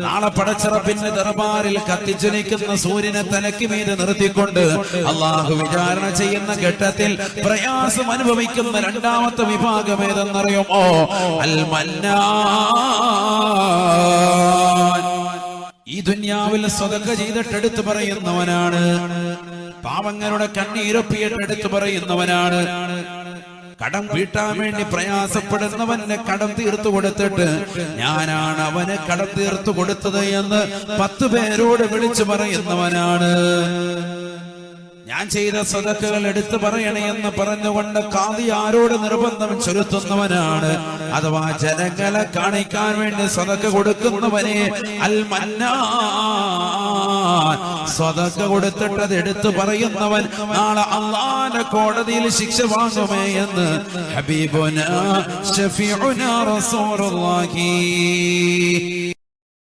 നാളെ പടച്ചറപ്പിന്റെ ദർബാറിൽ കത്തിജ്വലിക്കുന്ന സൂര്യനെ തലയ്ക്ക് മീതെ നിർത്തിക്കൊണ്ട് അള്ളാഹു വിചാരണ ചെയ്യുന്ന ഘട്ടത്തിൽ പ്രയാസം അനുഭവിക്കുന്ന രണ്ടാമത്തെ വിഭാഗം ഏതെന്നറിയുമോ? അൽ മന്നാൻ. ഈ ദുനിയാവിൽ സ്വതക്ക ചെയ്തിട്ട് എടുത്തു പറയുന്നവനാണ്, പാവങ്ങളുടെ കണ്ണീരൊപ്പിയിട്ട് എടുത്തു പറയുന്നവനാണ്, കടം വീട്ടാൻ വേണ്ടി പ്രയാസപ്പെടുന്നവന്റെ കടം തീർത്തു കൊടുത്തിട്ട് ഞാനാണ് അവന് കടം തീർത്തു കൊടുത്തത് എന്ന് 10 പേരോട് വിളിച്ചു പറയുന്നവനാണ്. ഞാൻ ചെയ്ത സദഖകൾ എടുത്തു പറയണേ എന്ന് പറഞ്ഞുകൊണ്ട് ഖാദി ആരോട് നിർബന്ധം ചൊലുത്തുന്നവനാണ്. അഥവാ ജനങ്ങളെ കാണിക്കാൻ വേണ്ടി സദഖ കൊടുക്കുന്നവനെ അൽ മന്നാൻ. സദഖ കൊടുത്തിട്ട് അത് എടുത്തു പറയുന്നവൻ നാളെ അല്ലാഹുവിന്റെ കോടതിയിൽ ശിക്ഷ വാങ്ങുമേ എന്ന് ഹബീബുനാ ശഫീഉനാ റസൂലുള്ളാഹി